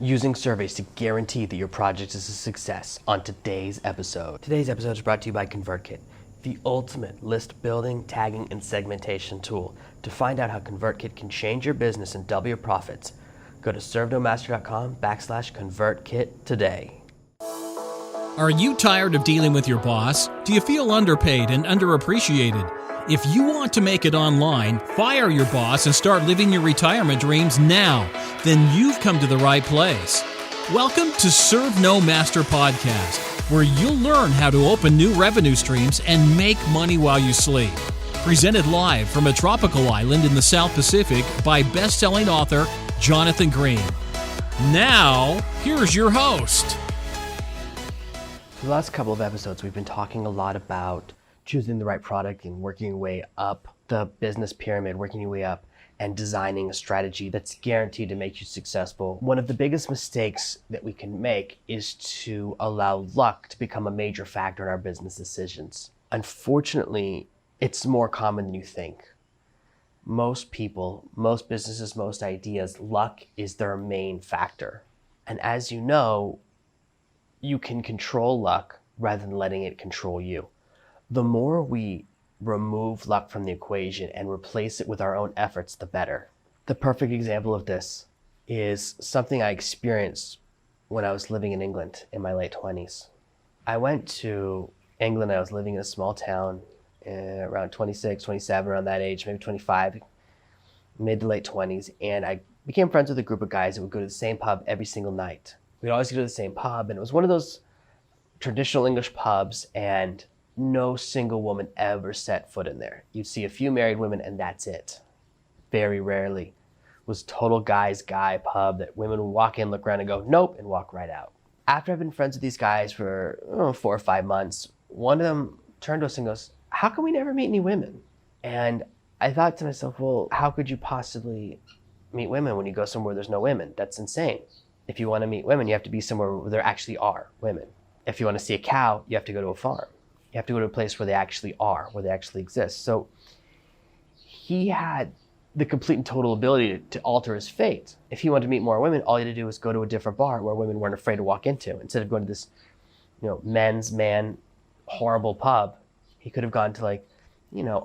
Using surveys to guarantee that your project is a success on today's episode. Today's episode is brought to you by ConvertKit, the ultimate list building, tagging, and segmentation tool. To find out how ConvertKit can change your business and double your profits, go to servenomaster.com/ConvertKit today. Are you tired of dealing with your boss? Do you feel underpaid and underappreciated? If you want to make it online, fire your boss and start living your retirement dreams now, then you've come to the right place. Welcome to SNM057 Podcast, where you'll learn how to open new revenue streams and make money while you sleep. Presented live from a tropical island in the South Pacific by best-selling author Jonathan Green. Now, here's your host. For the last couple of episodes, we've been talking a lot about choosing the right product and working your way up the business pyramid, working your way up and designing a strategy that's guaranteed to make you successful. One of the biggest mistakes that we can make is to allow luck to become a major factor in our business decisions. Unfortunately, it's more common than you think. Most people, most businesses, most ideas, luck is their main factor. And as you know, you can control luck rather than letting it control you. The more we remove luck from the equation and replace it with our own efforts, the better. The perfect example of this is something I experienced when I was living in England in my late 20s. I went to England. I was living in a small town around 26, 27, around that age, maybe 25, mid to late 20s. And I became friends with a group of guys that would go to the same pub every single night. We'd always go to the same pub, and it was one of those traditional English pubs, and no single woman ever set foot in there. You'd see a few married women and that's it. Very rarely. It was total guy's guy pub that women would walk in, look around and go, nope, and walk right out. After I've been friends with these guys for 4 or 5 months, one of them turned to us and goes, how come we never meet any women? And I thought to myself, well, how could you possibly meet women when you go somewhere where there's no women? That's insane. If you want to meet women, you have to be somewhere where there actually are women. If you want to see a cow, you have to go to a farm. You have to go to a place where they actually are, where they actually exist. So he had the complete and total ability to alter his fate. If he wanted to meet more women, all he had to do was go to a different bar where women weren't afraid to walk into. Instead of going to this, men's man horrible pub, he could have gone to a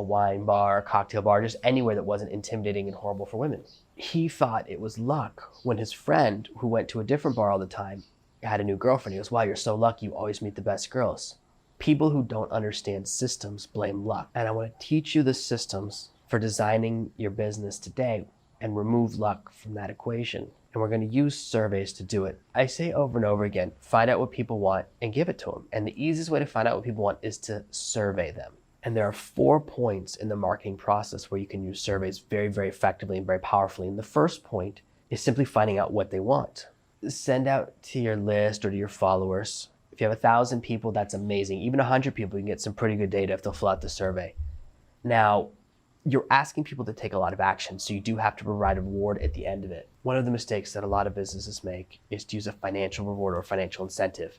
wine bar, a cocktail bar, just anywhere that wasn't intimidating and horrible for women. He thought it was luck when his friend, who went to a different bar all the time, had a new girlfriend. He goes, wow, you're so lucky, you always meet the best girls. People who don't understand systems blame luck. And I want to teach you the systems for designing your business today and remove luck from that equation. And we're going to use surveys to do it. I say over and over again, find out what people want and give it to them. And the easiest way to find out what people want is to survey them. And there are 4 points in the marketing process where you can use surveys very, very effectively and very powerfully. And the first point is simply finding out what they want. Send out to your list or to your followers. If you have 1,000 people, that's amazing. Even 100 people, you can get some pretty good data if they'll fill out the survey. Now, you're asking people to take a lot of action, so you do have to provide a reward at the end of it. One of the mistakes that a lot of businesses make is to use a financial reward or a financial incentive.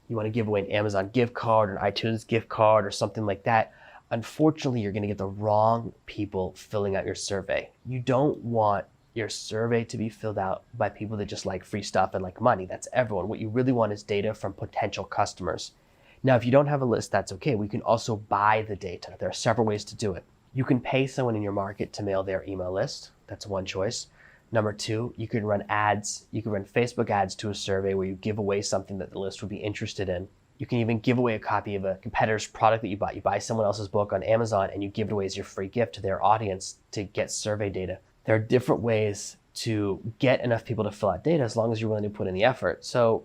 You want to give away an Amazon gift card or an iTunes gift card or something like that. Unfortunately, you're going to get the wrong people filling out your survey. You don't want your survey to be filled out by people that just like free stuff and like money. That's everyone. What you really want is data from potential customers. Now, if you don't have a list, that's okay. We can also buy the data. There are several ways to do it. You can pay someone in your market to mail their email list. That's one choice. Number 2, you can run ads. You can run Facebook ads to a survey where you give away something that the list would be interested in. You can even give away a copy of a competitor's product that you bought. You buy someone else's book on Amazon and you give it away as your free gift to their audience to get survey data. There are different ways to get enough people to fill out data as long as you're willing to put in the effort. So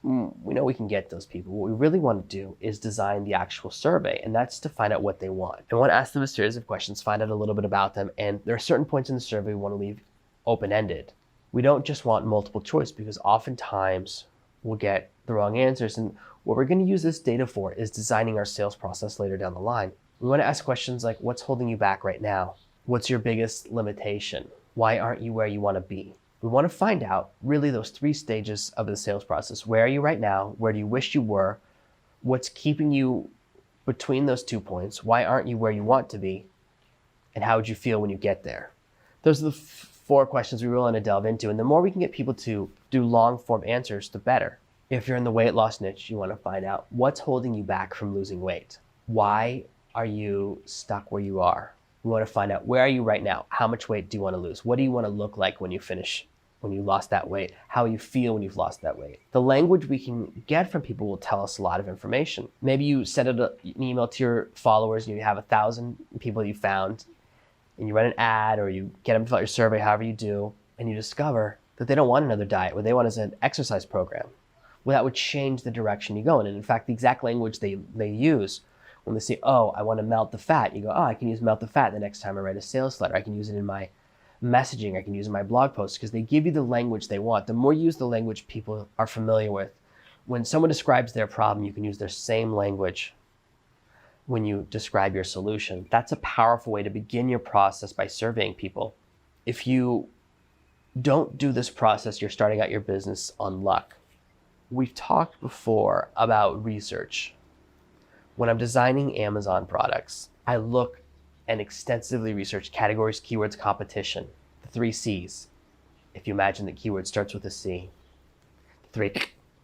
we know we can get those people. What we really want to do is design the actual survey, and that's to find out what they want. And we want to ask them a series of questions, find out a little bit about them, and there are certain points in the survey we want to leave open-ended. We don't just want multiple choice because oftentimes we'll get the wrong answers. And what we're going to use this data for is designing our sales process later down the line. We want to ask questions like, what's holding you back right now? What's your biggest limitation? Why aren't you where you want to be? We want to find out really those 3 stages of the sales process. Where are you right now? Where do you wish you were? What's keeping you between those 2 points? Why aren't you where you want to be? And how would you feel when you get there? Those are the 4 questions we really want to delve into. And the more we can get people to do long form answers, the better. If you're in the weight loss niche, you want to find out what's holding you back from losing weight. Why are you stuck where you are? We want to find out, where are you right now? How much weight do you want to lose? What do you want to look like when you finish, when you lost that weight? How you feel when you've lost that weight? The language we can get from people will tell us a lot of information. Maybe you send an email to your followers and you have 1,000 people you found, and you run an ad or you get them to fill out your survey, however you do, and you discover that they don't want another diet. What they want is an exercise program. Well, that would change the direction you go in. And in fact, the exact language they use when they say, oh, I want to melt the fat, you go, oh, I can use melt the fat the next time I write a sales letter. I can use it in my messaging. I can use it in my blog posts, because they give you the language they want. The more you use the language people are familiar with, when someone describes their problem, you can use their same language when you describe your solution. That's a powerful way to begin your process by surveying people. If you don't do this process, you're starting out your business on luck. We've talked before about research. When I'm designing Amazon products, I look and extensively research categories, keywords, competition, the 3 C's. If you imagine that keyword starts with a C, 3,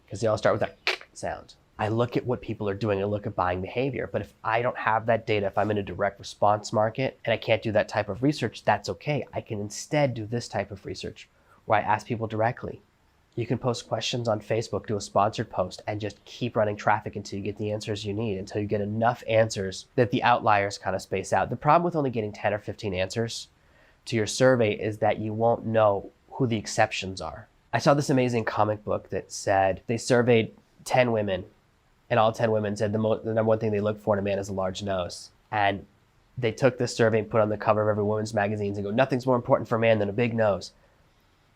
because they all start with that sound. I look at what people are doing. I look at buying behavior. But if I don't have that data, if I'm in a direct response market and I can't do that type of research, that's okay. I can instead do this type of research where I ask people directly. You can post questions on Facebook, do a sponsored post, and just keep running traffic until you get the answers you need, until you get enough answers that the outliers kind of space out. The problem with only getting 10 or 15 answers to your survey is that you won't know who the exceptions are. I saw this amazing comic book that said they surveyed 10 women, and all 10 women said the number one thing they look for in a man is a large nose. And they took this survey and put it on the cover of every women's magazines and go, nothing's more important for a man than a big nose.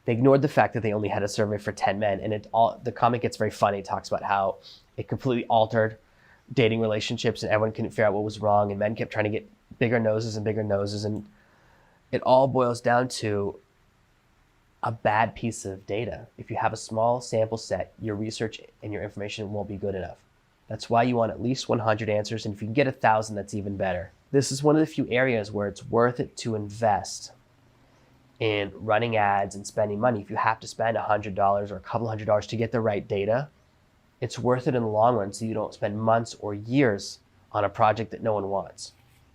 They ignored the fact that they only had a survey for 10 men. And the comic gets very funny. It talks about how it completely altered dating relationships and everyone couldn't figure out what was wrong. And men kept trying to get bigger noses and bigger noses. And it all boils down to a bad piece of data. If you have a small sample set, your research and your information won't be good enough. That's why you want at least 100 answers. And if you can get 1,000, that's even better. This is one of the few areas where it's worth it to invest in running ads and spending money. If you have to spend $100 or a couple $100 to get the right data, it's worth it in the long run so you don't spend months or years on a project that no one wants.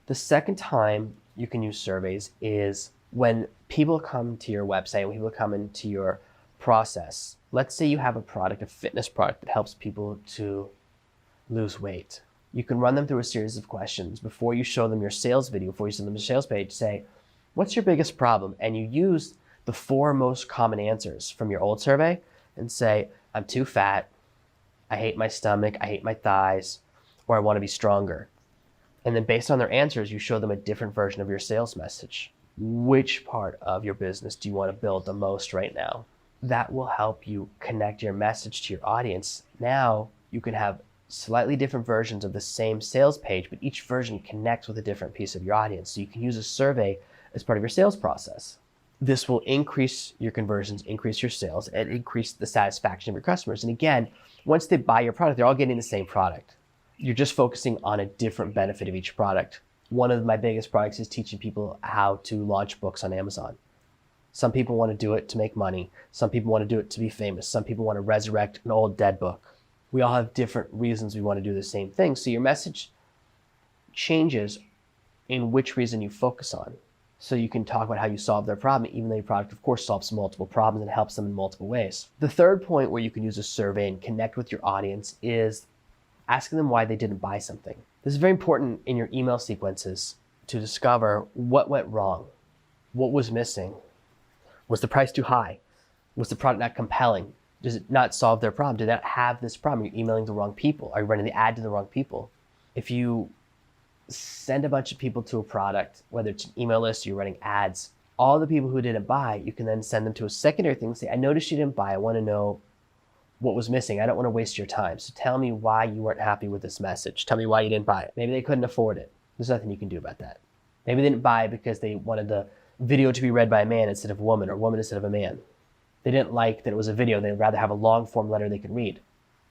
The second time you can use surveys is when people come to your website, when people come into your process. Let's say you have a product, a fitness product that helps people to lose weight. You can run them through a series of questions before you show them your sales video, before you send them a sales page. Say, what's your biggest problem? And you use the 4 most common answers from your old survey and say, I'm too fat, I hate my stomach, I hate my thighs, or I want to be stronger. And then based on their answers, you show them a different version of your sales message. Which part of your business do you want to build the most right now? That will help you connect your message to your audience. Now you can have slightly different versions of the same sales page, but each version connects with a different piece of your audience. So you can use a survey as part of your sales process. This will increase your conversions, increase your sales, and increase the satisfaction of your customers. And again, once they buy your product, they're all getting the same product. You're just focusing on a different benefit of each product. One of my biggest products is teaching people how to launch books on Amazon. Some people want to do it to make money. Some people want to do it to be famous. Some people want to resurrect an old dead book. We all have different reasons we want to do the same thing. So your message changes in which reason you focus on. So you can talk about how you solve their problem, even though your product, of course, solves multiple problems and helps them in multiple ways. The third point where you can use a survey and connect with your audience is asking them why they didn't buy something. This is very important in your email sequences to discover what went wrong, what was missing. Was the price too high? Was the product not compelling? Does it not solve their problem? Do they not have this problem? Are you emailing the wrong people? Are you running the ad to the wrong people? If you send a bunch of people to a product, whether it's an email list or you're running ads, all the people who didn't buy, you can then send them to a secondary thing and say, I noticed you didn't buy. I want to know what was missing. I don't want to waste your time. So tell me why you weren't happy with this message. Tell me why you didn't buy it. Maybe they couldn't afford it. There's nothing you can do about that. Maybe they didn't buy it because they wanted the video to be read by a man instead of a woman, or a woman instead of a man. They didn't like that it was a video. They'd rather have a long form letter they could read.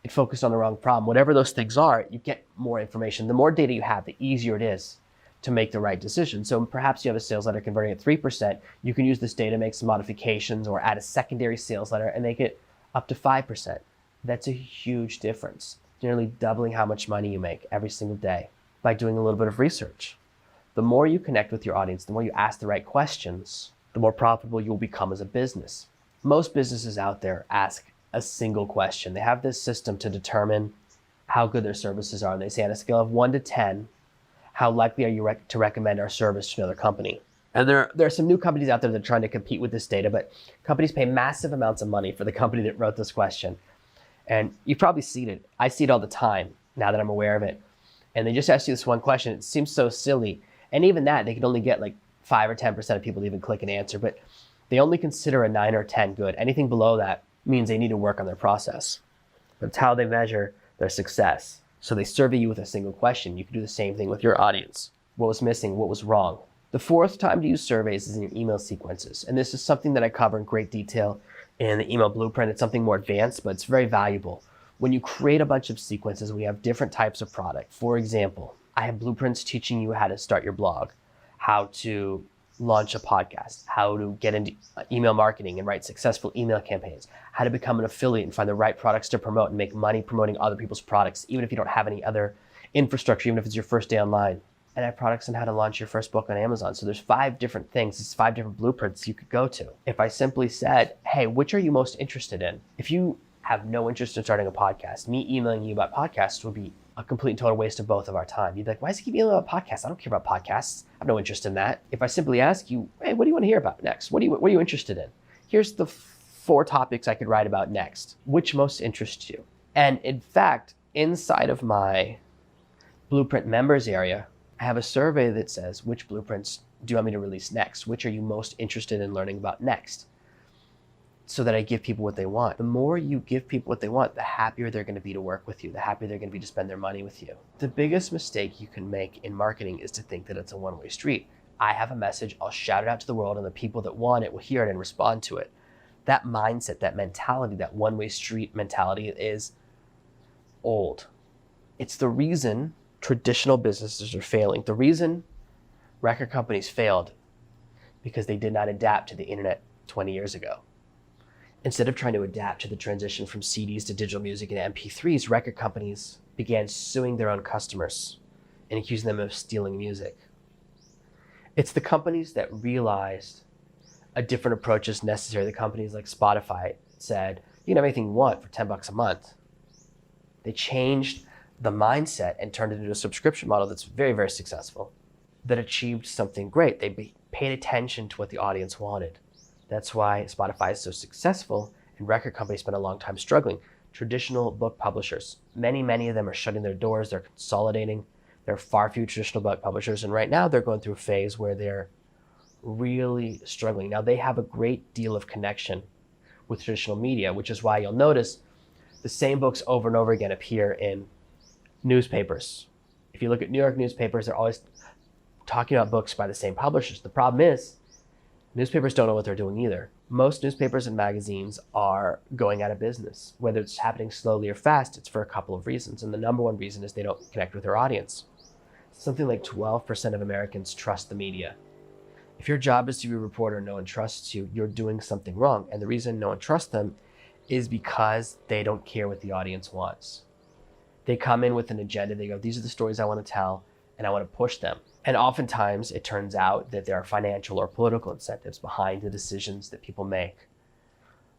It focused on the wrong problem. Whatever those things are, you get more information. The more data you have, the easier it is to make the right decision. So perhaps you have a sales letter converting at 3%. You can use this data, make some modifications, or add a secondary sales letter and make it up to 5%. That's a huge difference, nearly doubling how much money you make every single day by doing a little bit of research. The more you connect with your audience, the more you ask the right questions, the more profitable you will become as a business. Most businesses out there ask a single question. They have this system to determine how good their services are. And they say on a scale of 1 to 10, how likely are you to recommend our service to another company? And there are some new companies out there that are trying to compete with this data, but companies pay massive amounts of money for the company that wrote this question. And you've probably seen it. I see it all the time now that I'm aware of it. And they just ask you this one question. It seems so silly. And even that, they can only get like 5 or 10% of people to even click an answer, but they only consider a 9 or 10 good. Anything below that means they need to work on their process. That's how they measure their success. So they survey you with a single question. You can do the same thing with your audience. What was missing? What was wrong? The fourth time to use surveys is in your email sequences. And this is something that I cover in great detail in the email blueprint. It's something more advanced, but it's very valuable. When you create a bunch of sequences, we have different types of product. For example, I have blueprints teaching you how to start your blog, how to launch a podcast, how to get into email marketing and write successful email campaigns, how to become an affiliate and find the right products to promote and make money promoting other people's products, even if you don't have any other infrastructure, even if it's your first day online. And I have products on how to launch your first book on Amazon. So there's 5 different things, it's 5 different blueprints you could go to. If I simply said, hey, which are you most interested in? If you have no interest in starting a podcast, me emailing you about podcasts would be a complete and total waste of both of our time. You'd be like, why does he keep emailing about podcasts? I don't care about podcasts. I have no interest in that. If I simply ask you, hey, what do you want to hear about next? What are you interested in? Here's the 4 topics I could write about next. Which most interests you? And in fact, inside of my Blueprint members area, I have a survey that says, which blueprints do you want me to release next? Which are you most interested in learning about next? So that I give people what they want. The more you give people what they want, the happier they're going to be to work with you, the happier they're going to be to spend their money with you. The biggest mistake you can make in marketing is to think that it's a one-way street. I have a message, I'll shout it out to the world, and the people that want it will hear it and respond to it. That mindset, that mentality, that one-way street mentality is old. It's the reason traditional businesses are failing. The reason record companies failed because they did not adapt to the internet 20 years ago. Instead of trying to adapt to the transition from CDs to digital music and MP3s, record companies began suing their own customers and accusing them of stealing music. It's the companies that realized a different approach is necessary. The companies like Spotify said, you can have anything you want for $10 a month. They changed the mindset and turned it into a subscription model that's very, very successful, that achieved something great. They paid attention to what the audience wanted. That's why Spotify is so successful and record companies spend a long time struggling. Traditional book publishers, many of them are shutting their doors, they're consolidating. There are far few traditional book publishers, and right now they're going through a phase where they're really struggling. Now they have a great deal of connection with traditional media, which is why you'll notice the same books over and over again appear in newspapers. If you look at New York newspapers, they're always talking about books by the same publishers. The problem is, newspapers don't know what they're doing either. Most newspapers and magazines are going out of business. Whether it's happening slowly or fast, it's for a couple of reasons. And the number one reason is they don't connect with their audience. Something like 12% of Americans trust the media. If your job is to be a reporter and no one trusts you, you're doing something wrong. And the reason no one trusts them is because they don't care what the audience wants. They come in with an agenda. They go, these are the stories I want to tell, and I want to push them. And oftentimes it turns out that there are financial or political incentives behind the decisions that people make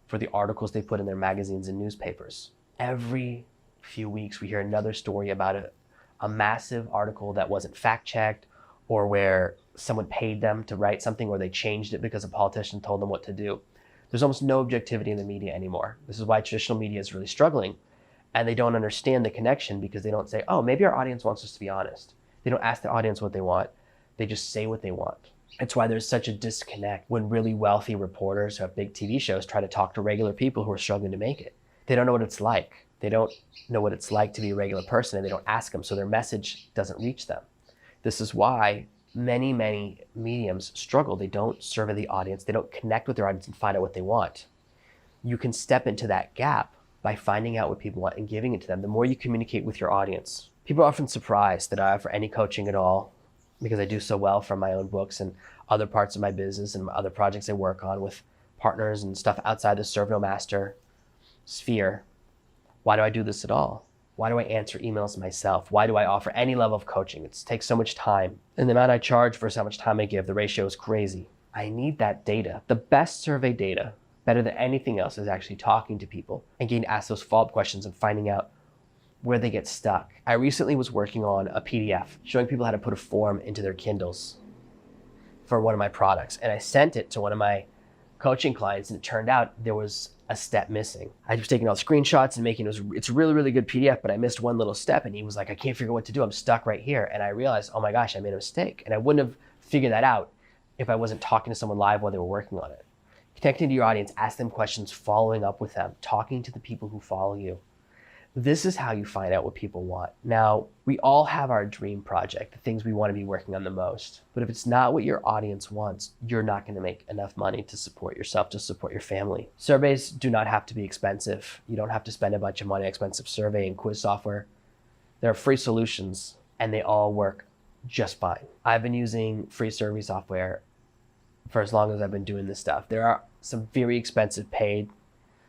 for the articles they put in their magazines and newspapers. Every few weeks we hear another story about a massive article that wasn't fact-checked, or where someone paid them to write something, or they changed it because a politician told them what to do. There's almost no objectivity in the media anymore. This is why traditional media is really struggling, and they don't understand the connection because they don't say, oh, maybe our audience wants us to be honest. They don't ask their audience what they want. They just say what they want. It's why there's such a disconnect when really wealthy reporters who have big TV shows try to talk to regular people who are struggling to make it. They don't know what it's like. They don't know what it's like to be a regular person, and they don't ask them, so their message doesn't reach them. This is why many mediums struggle. They don't survey the audience. They don't connect with their audience and find out what they want. You can step into that gap by finding out what people want and giving it to them. The more you communicate with your audience, people are often surprised that I offer any coaching at all because I do so well from my own books and other parts of my business and other projects I work on with partners and stuff outside the servenomaster sphere, why do I do this at all? Why do I answer emails myself? Why do I offer any level of coaching? It takes so much time. And the amount I charge versus how much time I give, the ratio is crazy. I need that data. The best survey data, better than anything else, is actually talking to people and getting asked those follow-up questions and finding out where they get stuck. I recently was working on a PDF showing people how to put a form into their Kindles for one of my products. And I sent it to one of my coaching clients, and it turned out there was a step missing. I was taking all screenshots and making it's a really, really good PDF, but I missed one little step, and he was like, I can't figure out what to do. I'm stuck right here. And I realized, oh my gosh, I made a mistake. And I wouldn't have figured that out if I wasn't talking to someone live while they were working on it. Connecting to your audience, ask them questions, following up with them, talking to the people who follow you. This is how you find out what people want. Now, we all have our dream project, the things we want to be working on the most. But if it's not what your audience wants, you're not going to make enough money to support yourself, to support your family. Surveys do not have to be expensive. You don't have to spend a bunch of money on expensive survey and quiz software. There are free solutions, and they all work just fine. I've been using free survey software for as long as I've been doing this stuff. There are some very expensive paid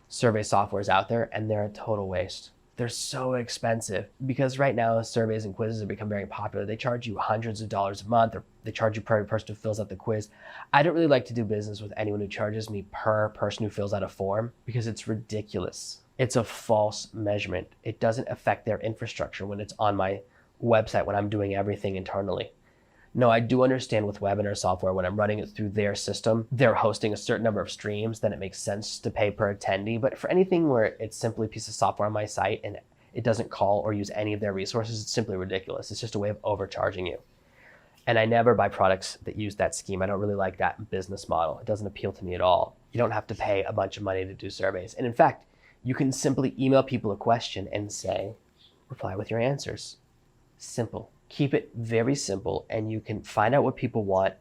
survey softwares out there, and they're a total waste. They're so expensive because right now surveys and quizzes have become very popular. They charge you hundreds of dollars a month, or they charge you per every person who fills out the quiz. I don't really like to do business with anyone who charges me per person who fills out a form because it's ridiculous. It's a false measurement. It doesn't affect their infrastructure when it's on my website, when I'm doing everything internally. No, I do understand with webinar software, when I'm running it through their system, they're hosting a certain number of streams, then it makes sense to pay per attendee. But for anything where it's simply a piece of software on my site and it doesn't call or use any of their resources, it's simply ridiculous. It's just a way of overcharging you. And I never buy products that use that scheme. I don't really like that business model. It doesn't appeal to me at all. You don't have to pay a bunch of money to do surveys. And in fact, you can simply email people a question and say, reply with your answers. Simple. Keep it very simple, and you can find out what people want,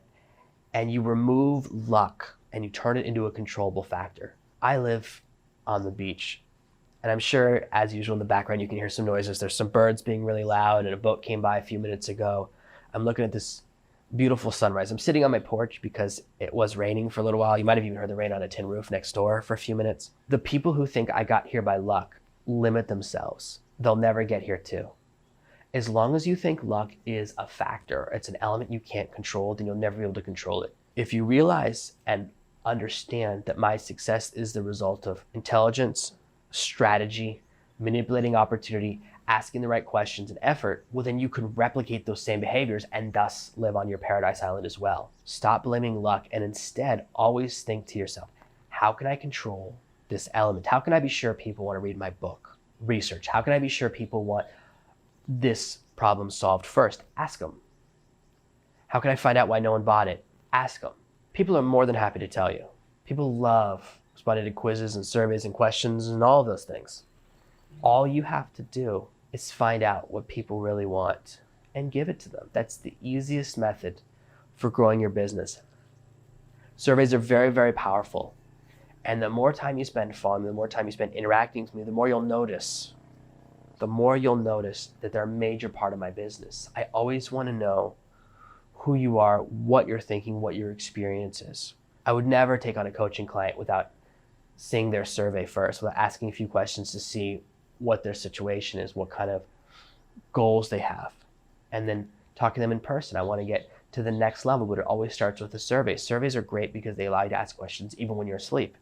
and you remove luck and you turn it into a controllable factor. I live on the beach, and I'm sure, as usual, in the background you can hear some noises. There's some birds being really loud, and a boat came by a few minutes ago. I'm looking at this beautiful sunrise. I'm sitting on my porch because it was raining for a little while. You might have even heard the rain on a tin roof next door for a few minutes. The people who think I got here by luck limit themselves. They'll never get here too. As long as you think luck is a factor, it's an element you can't control, then you'll never be able to control it. If you realize and understand that my success is the result of intelligence, strategy, manipulating opportunity, asking the right questions, and effort, well, then you can replicate those same behaviors and thus live on your paradise island as well. Stop blaming luck and instead always think to yourself, how can I control this element? How can I be sure people want to read my book? Research. How can I be sure people want this problem solved first? Ask them. How can I find out why no one bought it? Ask them. People are more than happy to tell you. People love responding to quizzes and surveys and questions and all of those things. All you have to do is find out what people really want and give it to them. That's the easiest method for growing your business. Surveys are very, very powerful. And the more time you spend following me, the more time you spend interacting with me, the more you'll notice that they're a major part of my business. I always want to know who you are, what you're thinking, what your experience is. I would never take on a coaching client without seeing their survey first, without asking a few questions to see what their situation is, what kind of goals they have, and then talking to them in person. I want to get to the next level, but it always starts with a survey. Surveys are great because they allow you to ask questions even when you're asleep.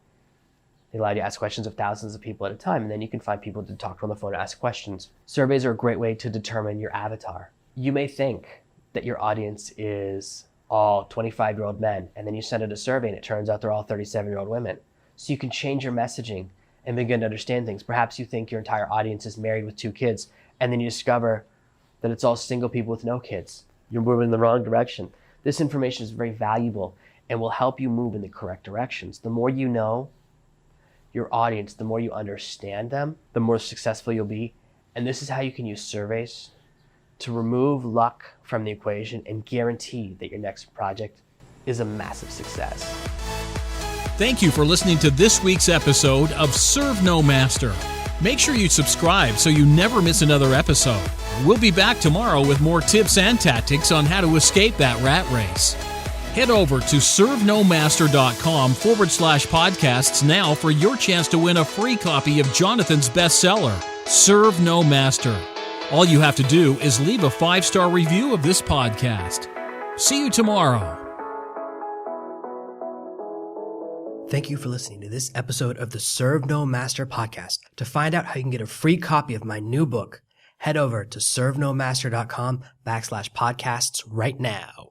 They allow you to ask questions of thousands of people at a time, and then you can find people to talk to on the phone and ask questions. Surveys are a great way to determine your avatar. You may think that your audience is all 25-year-old men, and then you send out a survey and it turns out they're all 37-year-old women. So you can change your messaging and begin to understand things. Perhaps you think your entire audience is married with 2 kids, and then you discover that it's all single people with no kids. You're moving in the wrong direction. This information is very valuable and will help you move in the correct directions. The more you know your audience, the more you understand them, the more successful you'll be. And this is how you can use surveys to remove luck from the equation and guarantee that your next project is a massive success. Thank you for listening to this week's episode of ServenoMaster. Make sure you subscribe so you never miss another episode. We'll be back tomorrow with more tips and tactics on how to escape that rat race. Head over to servenomaster.com/podcasts now for your chance to win a free copy of Jonathan's bestseller, Serve No Master. All you have to do is leave a 5-star review of this podcast. See you tomorrow. Thank you for listening to this episode of the Serve No Master podcast. To find out how you can get a free copy of my new book, head over to servenomaster.com/podcasts right now.